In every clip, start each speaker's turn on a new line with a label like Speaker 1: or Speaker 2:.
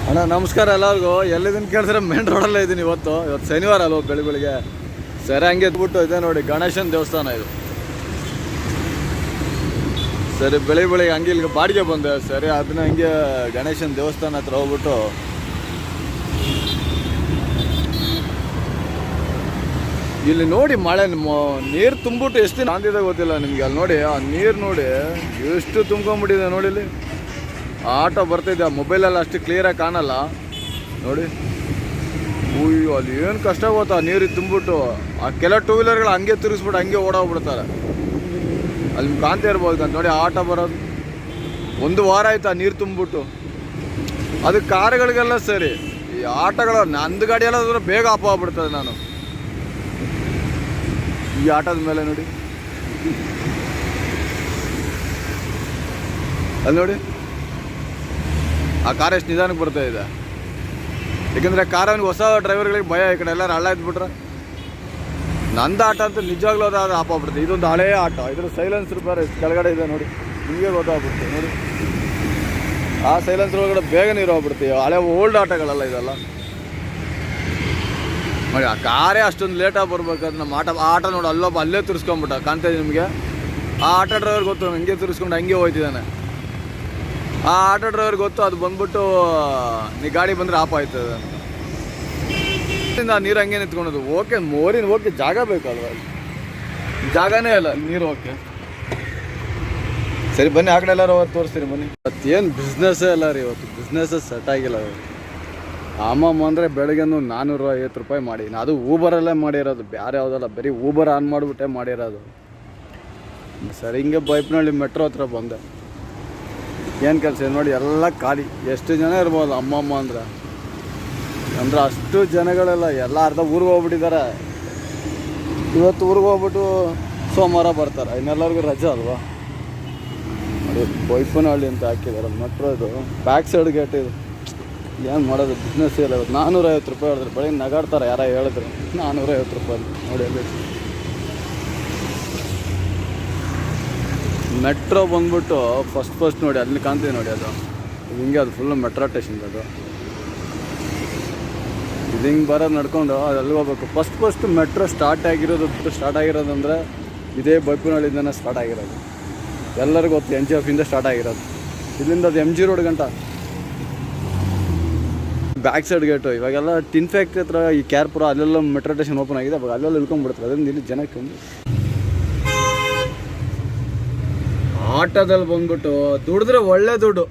Speaker 1: ಅಣ್ಣ ನಮಸ್ಕಾರ ಎಲ್ಲರಿಗೂ. ಎಲ್ಲಿದ್ದೀನಿ ಕೇಳಿದ್ರೆ ಮೇನ್ ರೋಡಲ್ಲೇ ಇದ್ದೀನಿ. ಇವತ್ತು ಶನಿವಾರ ಅಲ್ವ, ಬೆಳಿಗ್ಗೆ ಸರಿ ಹಂಗೆ ಎದ್ಬಿಟ್ಟು ಇದೆ ನೋಡಿ ಗಣೇಶನ ದೇವಸ್ಥಾನ ಇದು. ಸರಿ ಬೆಳಿಗ್ಗೆ ಹಂಗೆ ಇಲ್ಲಿಗೆ ಬಾಡಿಗೆ ಬಂದೆ. ಸರಿ ಅದನ್ನ ಹಂಗೆ ಗಣೇಶನ ದೇವಸ್ಥಾನ ಹತ್ರ ಹೋಗ್ಬಿಟ್ಟು ಇಲ್ಲಿ ನೋಡಿ ಮಳೆ ನೀರು ತುಂಬಿಟ್ಟು ಎಷ್ಟು ನಾಂದಿದೆ ಗೊತ್ತಿಲ್ಲ ನಿಮಗೆ. ಅಲ್ಲಿ ನೋಡಿ ಆ ನೀರು ನೋಡಿ ಎಷ್ಟು ತುಂಬ್ಕೊಂಡ್ಬಿಟ್ಟಿದೆ ನೋಡಿ. ಇಲ್ಲಿ ಆಟೋ ಬರ್ತಿದ್ದೆ, ಮೊಬೈಲಲ್ಲಿ ಅಷ್ಟು ಕ್ಲಿಯರಾಗಿ ಕಾಣಲ್ಲ ನೋಡಿ. ಅಯ್ಯೋ ಅಲ್ಲಿ ಏನು ಕಷ್ಟ ಗೊತ್ತಾ, ನೀರಿಗೆ ತುಂಬಿಟ್ಟು ಆ ಕೆಲವು ಟೂ ವೀಲರ್ಗಳು ಹಂಗೆ ತಿರುಗಿಸ್ಬಿಟ್ಟು ಹಂಗೆ ಓಡೋಗ್ಬಿಡ್ತಾರೆ. ಅಲ್ಲಿ ನಿಮ್ಗೆ ಕಾಣ್ತಾ ಇರ್ಬೋದು ಅಂತ ನೋಡಿ ಆಟೋ ಬರೋದು. 1 ವಾರ ಆಯ್ತು ಆ ನೀರು ತುಂಬಿಬಿಟ್ಟು. ಅದು ಕಾರುಗಳಿಗೆಲ್ಲ ಸರಿ, ಈ ಆಟೋಗಳು ನಂದು ಗಾಡಿಯೆಲ್ಲ ಬೇಗ ಆಫ್ ಆಗ್ಬಿಡ್ತದೆ. ನಾನು ಈ ಆಟೋದ ಮೇಲೆ ನೋಡಿ, ಅಲ್ಲಿ ನೋಡಿ ಆ ಕಾರ್ ಎಷ್ಟು ನಿಧಾನಕ್ಕೆ ಬರ್ತಾ ಇದೆ. ಯಾಕಂದರೆ ಕಾರವನಿಗೆ ಹೊಸ ಡ್ರೈವರ್ಗಳಿಗೆ ಭಯ, ಈ ಕಡೆ ಎಲ್ಲರೂ ಹಳ್ಳ ಇದ್ಬಿಟ್ರೆ. ನಂದು ಆಟ ಅಂತ ನಿಜವಾಗ್ಲೂ ಅದು ಆಫ್ ಆಗ್ಬಿಡುತ್ತೆ. ಇದೊಂದು ಹಳೇ ಆಟ, ಇದ್ರ ಸೈಲೆನ್ಸರ್ ಬೇರೆ ಕೆಳಗಡೆ ಇದೆ ನೋಡಿ, ನಿಮಗೆ ಗೊತ್ತಾಗ್ಬಿಡುತ್ತೆ ನೋಡಿ. ಆ ಸೈಲೆನ್ಸರ್ ಒಳಗಡೆ ಬೇಗ ನೀರು ಹೋಗ್ಬಿಡ್ತೀವಿ. ಹಳೆ ಓಲ್ಡ್ ಆಟಗಳಲ್ಲ ಇದೆಲ್ಲ ನೋಡಿ. ಆ ಕಾರೇ ಅಷ್ಟೊಂದು ಲೇಟಾಗಿ ಬರ್ಬೇಕಾದ್ರೆ ನಮ್ಮ ಆಟ ನೋಡಿ ಅಲ್ಲೊಬ್ಬ ಅಲ್ಲೇ ತಿರ್ಸ್ಕೊಂಬಿಟ್ಟ, ಕಾಣ್ತಾ ಇದೆ ನಿಮಗೆ. ಆ ಆಟೋ ಡ್ರೈವರ್ ಗೊತ್ತು, ಹಂಗೆ ತಿರ್ಸ್ಕೊಂಡು ಹಂಗೆ ಹೋಯ್ತಿದ್ದಾನೆ. ಆ ಆಟೋ ಡ್ರೈವರ್ ಗೊತ್ತು ಅದು ಬಂದ್ಬಿಟ್ಟು ನೀ ಗಾಡಿ ಬಂದರೆ ಆಫ್ ಆಯ್ತದೆ ಅಂತ. ನೀರು ಹಂಗೆ ನಿಂತ್ಕೊಳೋದು. ಓಕೆ ಜಾಗ ಬೇಕಲ್ವ, ಜಾಗನೇ ಇಲ್ಲ ನೀರು. ಓಕೆ ಸರಿ ಬನ್ನಿ, ಆ ಕಡೆ ಎಲ್ಲರೂ ಅವತ್ತು ತೋರಿಸ್ತೀರಿ ಬನ್ನಿ. ಮತ್ತೇನು ಬಿಸ್ನೆಸ್ಸೇ ಇಲ್ಲ ರೀ ಇವತ್ತು, ಬಿಸ್ನೆಸ್ ಸೆಟ್ ಆಗಿಲ್ಲ. ಅಮ್ಮಮ್ಮ ಅಂದರೆ ಬೆಳಗ್ಗೆನು 450 ರೂಪಾಯಿ ಮಾಡಿ, ಅದು ಊಬರಲ್ಲೇ ಮಾಡಿರೋದು, ಬೇರೆ ಯಾವುದಲ್ಲ, ಬರೀ ಊಬರ್ ಆನ್ ಮಾಡಿಬಿಟ್ಟೆ ಮಾಡಿರೋದು. ಸರಿ ಹಿಂಗೆ ಬೈಪ್ನಳ್ಳಿ ಮೆಟ್ರೋ ಹತ್ರ ಬಂದೆ. ಏನು ಕೆಲಸ ನೋಡಿ, ಎಲ್ಲ ಖಾಲಿ. ಎಷ್ಟು ಜನ ಇರ್ಬೋದು ಅಮ್ಮಮ್ಮ ಅಂದ್ರೆ ಅಷ್ಟು ಜನಗಳೆಲ್ಲ ಎಲ್ಲ ಅರ್ಧ ಊರಿಗೆ ಹೋಗ್ಬಿಟ್ಟಿದ್ದಾರೆ. ಇವತ್ತು ಊರಿಗೆ ಹೋಗ್ಬಿಟ್ಟು ಸೋಮವಾರ ಬರ್ತಾರೆ. ಇನ್ನೆಲ್ಲರಿಗೂ ರಜೆ ಅಲ್ವಾ. ನೋಡಿ ಬೈಪನಹಳ್ಳಿ ಅಂತ ಹಾಕಿದ್ದಾರೆ ಮೆಟ್ರೋ. ಇದು ಬ್ಯಾಕ್ ಸೈಡ್ ಗೇಟ್ ಇದು. ಏನು ಮಾಡೋದು, ಬಿಸ್ನೆಸ್ ಇಲ್ಲ ಇವತ್ತು. 450 ರೂಪಾಯಿ ಹೇಳಿದ್ರೆ ಬೆಳಗ್ಗೆ ನಗಾಡ್ತಾರೆ ಯಾರ ಹೇಳಿದ್ರು. 450 ರೂಪಾಯಿ ನೋಡಿ. ಅಲ್ಲಿ ಮೆಟ್ರೋ ಬಂದ್ಬಿಟ್ಟು ಫಸ್ಟ್ ನೋಡಿ ಅಲ್ಲಿ ಕಾಣ್ತೀವಿ ನೋಡಿ, ಅದು ಹಿಂಗೆ ಅದು ಫುಲ್ಲು ಮೆಟ್ರೋ ಸ್ಟೇಷನ್. ಅದು ಇದು ಹಿಂಗೆ ಬರೋದು ನಡ್ಕೊಂಡು ಅದು ಅಲ್ಲಿ ಹೋಗ್ಬೇಕು. ಫಸ್ಟ್ ಮೆಟ್ರೋ ಸ್ಟಾರ್ಟ್ ಆಗಿರೋದು ಅಂದರೆ ಇದೇ ಬೈಪನಹಳ್ಳಿಯಿಂದನೇ ಸ್ಟಾರ್ಟ್ ಆಗಿರೋದು. ಎಲ್ಲರಿಗೂ ಗೊತ್ತು, NGF ಇಂದ ಸ್ಟಾರ್ಟ್ ಆಗಿರೋದು. ಇಲ್ಲಿಂದ ಅದು MG ರೋಡ್ ಗಂಟ ಬ್ಯಾಕ್ ಸೈಡ್ ಗೇಟು. ಇವಾಗೆಲ್ಲ ಟಿನ್ ಫ್ಯಾಕ್ಟ್ರಿ ಹತ್ರ ಈ ಕ್ಯಾರ್ಪುರ ಅಲ್ಲೆಲ್ಲ ಮೆಟ್ರೋ ಸ್ಟೇಷನ್ ಓಪನ್ ಆಗಿದೆ. ಅವಾಗ ಅಲ್ಲೆಲ್ಲ ಇಳ್ಕೊಂಡ್ಬಿಡ್ತಾರೆ. ಅದರಿಂದ ಇಲ್ಲಿ ಜನಕ್ಕೆ ಆಟೋದಲ್ಲಿ ಬಂದ್ಬಿಟ್ಟು ದುಡಿದ್ರೆ ಒಳ್ಳೆ ದುಡ್ಡು.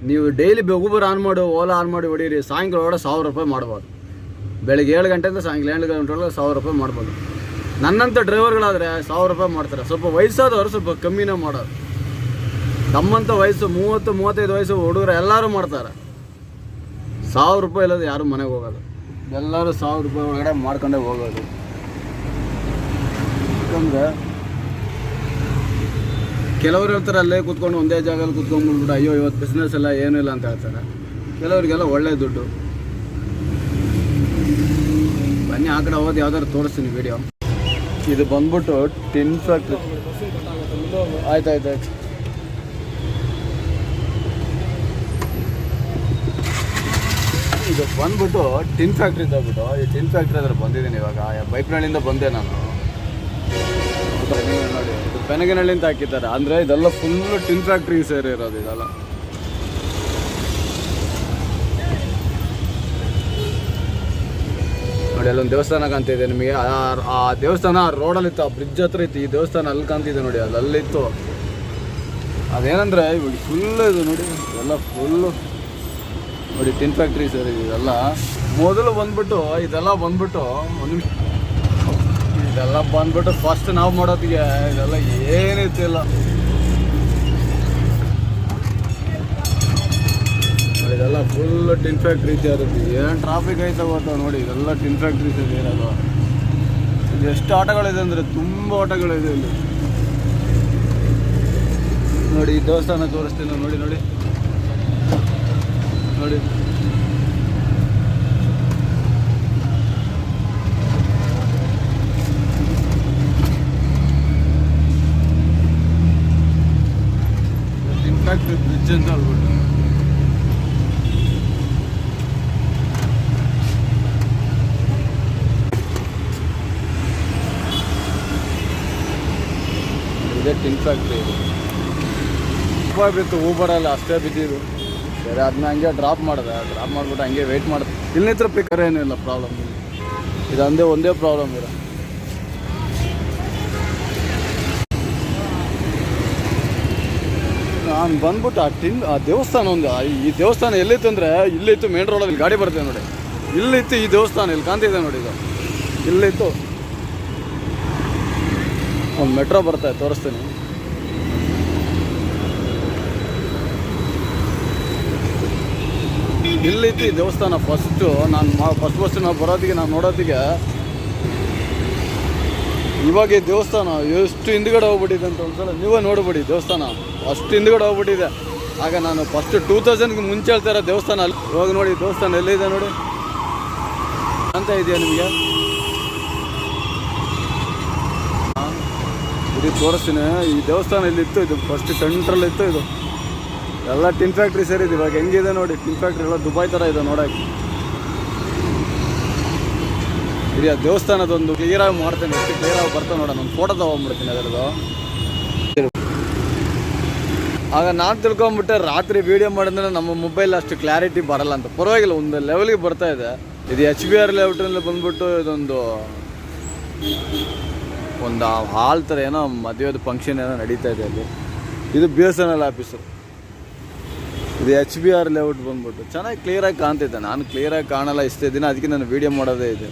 Speaker 1: ನೀವು ಡೈಲಿ ಊಬರ್ ಆನ್ ಮಾಡು, ಓಲಾ ಆನ್ ಮಾಡಿ ಹೊಡೀರಿ, ಸಾಯಂಕಾಲ ಒಳಗಡೆ 1000 ರೂಪಾಯಿ ಮಾಡ್ಬೋದು. ಬೆಳಗ್ಗೆ 7 ಗಂಟೆಯಿಂದ ಸಾಯಂಕಾಲ 7 ಗಂಟೆಯೊಳಗೆ 1000 ರೂಪಾಯಿ ಮಾಡ್ಬೋದು. ನನ್ನಂಥ ಡ್ರೈವರ್ಗಳಾದರೆ 1000 ರೂಪಾಯಿ ಮಾಡ್ತಾರೆ. ಸ್ವಲ್ಪ ವಯಸ್ಸಾದವರು ಸ್ವಲ್ಪ ಕಮ್ಮಿನೇ ಮಾಡೋದು. ನಮ್ಮಂಥ ವಯಸ್ಸು 30-35 ವಯಸ್ಸು ಹುಡುಗರು ಎಲ್ಲರೂ ಮಾಡ್ತಾರೆ. 1000 ರೂಪಾಯಿ ಇಲ್ಲದೆ ಯಾರು ಮನೆಗೆ ಹೋಗೋದು. ಎಲ್ಲರೂ 1000 ರೂಪಾಯಿ ಒಳಗಡೆ ಮಾಡ್ಕೊಂಡೇ ಹೋಗೋದು. ಯಾಕಂದರೆ ಕೆಲವರು ಹೇಳ್ತಾರೆ ಅಲ್ಲೇ ಕೂತ್ಕೊಂಡು ಒಂದೇ ಜಾಗದಲ್ಲಿ ಕೂತ್ಕೊಂಡ್ಬಿಟ್ಬಿಟ್ಟು ಅಯ್ಯೋ ಇವತ್ತು ಬಿಸ್ನೆಸ್ ಎಲ್ಲ ಏನೂ ಇಲ್ಲ ಅಂತ ಹೇಳ್ತಾರೆ. ಕೆಲವರಿಗೆಲ್ಲ ಒಳ್ಳೆ ದುಡ್ಡು. ಬನ್ನಿ ಆ ಕಡೆ ಹೋಗಿ ಯಾವ್ದಾದ್ರು ತೋರಿಸ್ತೀನಿ ವಿಡಿಯೋ. ಇದು ಬಂದ್ಬಿಟ್ಟು ಟಿನ್ ಫ್ಯಾಕ್ಟ್ರಿ. ಆಯ್ತು. ಇದು ಬಂದ್ಬಿಟ್ಟು ಟಿನ್ ಫ್ಯಾಕ್ಟ್ರಿ ಇದ್ದಾಗ್ಬಿಟ್ಟು ಈ ಟಿನ್ ಫ್ಯಾಕ್ಟ್ರಿ ಹತ್ರ ಬಂದಿದ್ದೀನಿ. ಇವಾಗ ಬೈಪ್ನಹಳ್ಳಿಯಿಂದ ಬಂದೆ ನಾನು. ನೋಡಿ ಇದು ಬೆನಗನಹಳ್ಳಿ ಅಂತ ಹಾಕಿದ್ದಾರೆ. ಅಂದರೆ ಇದೆಲ್ಲ ಫುಲ್ಲು ಟಿನ್ ಫ್ಯಾಕ್ಟ್ರಿ ಸೇರಿರೋದು ಇದೆಲ್ಲ. ನೋಡಿ ಅಲ್ಲೊಂದು ದೇವಸ್ಥಾನ ಕಾಣ್ತಿದೆ ನಿಮಗೆ. ಆ ದೇವಸ್ಥಾನ ರೋಡಲ್ಲಿತ್ತು, ಆ ಬ್ರಿಡ್ಜ್ ಹತ್ರ ಇತ್ತು. ಈ ದೇವಸ್ಥಾನ ಅಲ್ಲಿ ಕಾಣ್ತಿದೆ ನೋಡಿ, ಅಲ್ಲಿತ್ತು. ಅದೇನಂದರೆ ಇವಾಗ ಫುಲ್ಲು ಇದು ನೋಡಿ, ಎಲ್ಲ ಫುಲ್ಲು ನೋಡಿ ಟಿನ್ ಫ್ಯಾಕ್ಟ್ರಿ ಸರ್. ಇದೆಲ್ಲ ಮೊದಲು ಬಂದ್ಬಿಟ್ಟು ಇದೆಲ್ಲ ಬಂದ್ಬಿಟ್ಟು ಫಸ್ಟ್ ನಾವು ಮಾಡೋದಿಗೆ ಇದೆಲ್ಲ ಏನಿತ್ತಿಲ್ಲ. ಇದೆಲ್ಲ ಫುಲ್ ಟಿನ್ ಫ್ಯಾಕ್ಟ್ರಿ ಇರುತ್ತೆ. ಏನು ಟ್ರಾಫಿಕ್ ಐತೆ ಗೊತ್ತಾ ನೋಡಿ. ಇದೆಲ್ಲ ಟಿನ್ ಫ್ಯಾಕ್ಟ್ರಿ ಇರೋದು. ಇದು ಎಷ್ಟು ಆಟೋಗಳಿದೆ ಅಂದರೆ ತುಂಬ ಆಟೋಗಳಿದೆ ಇಲ್ಲಿ ನೋಡಿ. ಈ ದೇವಸ್ಥಾನ ತೋರಿಸ್ತೀನಿ ನೋಡಿ. ನೋಡಿ ಟಿನ್ ಫ್ಯಾಕ್ಟ್ರಿ ಬ್ರಿಡ್ಜ್ ಅಂತ ಹೇಳ್ಬಿಟ್ಟು ಇದೇ ಟಿನ್ ಫ್ಯಾಕ್ಟ್ರಿ ಇದು. ತುಂಬ ಬಿತ್ತು ಊಬರಲ್ಲಿ ಅಷ್ಟೇ ಬಿದ್ದಿದ್ದು. ಸರಿ ಅದನ್ನ ಹಂಗೆ ಡ್ರಾಪ್ ಮಾಡಿಬಿಟ್ಟು ಹಂಗೆ ವೆಯ್ಟ್ ಮಾಡಿದೆ. ಇಲ್ಲಿ ನಿಂತರ ಪಿಕ್ಕರ್ ಏನಿಲ್ಲ ಪ್ರಾಬ್ಲಮ್. ಇದು ಒಂದೇ ಪ್ರಾಬ್ಲಮ್ ಇದೆ. ನಾನು ಬಂದ್ಬಿಟ್ಟು ಆ ದೇವಸ್ಥಾನ ಈ ದೇವಸ್ಥಾನ ಎಲ್ಲಿತ್ತು ಅಂದರೆ ಇಲ್ಲಿತ್ತು, ಮೇನ್ ರೋಡಲ್ಲಿ ಗಾಡಿ ಬರ್ತದೆ ನೋಡಿ, ಇಲ್ಲಿತ್ತು ಈ ದೇವಸ್ಥಾನ. ಇಲ್ಲಿ ಕಾಣ್ತಿದೆ ನೋಡಿ, ಇದು ಇಲ್ಲಿತ್ತು. ಒಂದು ಮೆಟ್ರೋ ಬರ್ತಾ ಇದೆ, ತೋರಿಸ್ತೀನಿ. ಇಲ್ಲಿತ್ತು ಈ ದೇವಸ್ಥಾನ ಫಸ್ಟು. ಫಸ್ಟ್ ನಾವು ಬರೋದಿಗೆ, ನಾವು ನೋಡೋದಿಗೆ ಇವಾಗ ಈ ದೇವಸ್ಥಾನ ಎಷ್ಟು ಹಿಂದ್ಗಡೆ ಹೋಗ್ಬಿಟ್ಟಿದೆ ಅಂತ ಒಂದ್ಸಲ ನೀವೇ ನೋಡ್ಬಿಡಿ. ದೇವಸ್ಥಾನ ಅಷ್ಟು ಹಿಂದ್ಗಡೆ ಹೋಗ್ಬಿಟ್ಟಿದೆ. ಆಗ ನಾನು ಫಸ್ಟ್ 2000ಗೆ ಮುಂಚೆ ಹೇಳ್ತಾ ದೇವಸ್ಥಾನ ಅಲ್ಲಿ. ಇವಾಗ ನೋಡಿ ದೇವಸ್ಥಾನ ಎಲ್ಲಿದೆ ನೋಡಿ ಅಂತ ಇದೆಯಾ ನಿಮಗೆ? ಇದು ತೋರಿಸ್ತೀನಿ. ಈ ದೇವಸ್ಥಾನ ಇಲ್ಲಿತ್ತು, ಇದು ಫಸ್ಟ್ ಸೆಂಟ್ರಲ್ಲಿತ್ತು. ಇದು ಎಲ್ಲ ಟಿನ್ ಫ್ಯಾಕ್ಟ್ರಿ ಸೇರಿದೆ. ಇವಾಗ ಹೆಂಗಿದೆ ನೋಡಿ, ಟಿನ್ ಫ್ಯಾಕ್ಟ್ರಿ ಎಲ್ಲ ದುಬೈ ಥರ ಇದೆ ನೋಡೋಕ್ಕೆ. ಇದು ದೇವಸ್ಥಾನದೊಂದು ಕ್ಲಿಯರಾಗಿ ಮಾಡ್ತೇನೆ, ಎಷ್ಟು ಕ್ಲಿಯರಾಗಿ ಬರ್ತಾನೆ ನೋಡೋಣ. ಒಂದು ಫೋಟೋ ತೊಗೊಂಡ್ಬಿಡ್ತೀನಿ ಅದರದ್ದು. ಆಗ ನಾನು ತಿಳ್ಕೊಂಬಿಟ್ಟೆ ರಾತ್ರಿ ವೀಡಿಯೋ ಮಾಡಿದ್ರೆ ನಮ್ಮ ಮೊಬೈಲ್ ಅಷ್ಟು ಕ್ಲಾರಿಟಿ ಬರಲ್ಲ ಅಂತ. ಪರವಾಗಿಲ್ಲ, ಒಂದು ಲೆವೆಲ್ಗೆ ಬರ್ತಾ ಇದೆ. ಇದು HBR ಲೇಔಟ್ರಲ್ಲಿ ಬಂದ್ಬಿಟ್ಟು ಇದೊಂದು ಹಾಲ್ ಥರ ಏನೋ ಮದುವೆದು ಫಂಕ್ಷನ್ ಏನೋ ನಡೀತಾ ಇದೆ ಅಲ್ಲಿ. ಇದು BSNL ಆಫೀಸು. ಇದು HBR ಲೇಔಟ್ ಬಂದ್ಬಿಟ್ಟು ಚೆನ್ನಾಗಿ ಕ್ಲಿಯರಾಗಿ ಕಾಣ್ತಿದ್ದೆ. ನಾನು ಕ್ಲಿಯರಾಗಿ ಕಾಣಲ್ಲ ಇಷ್ಟೇ ದಿನ, ಅದಕ್ಕೆ ನಾನು ವೀಡಿಯೋ ಮಾಡೋದೇ ಇದೆ.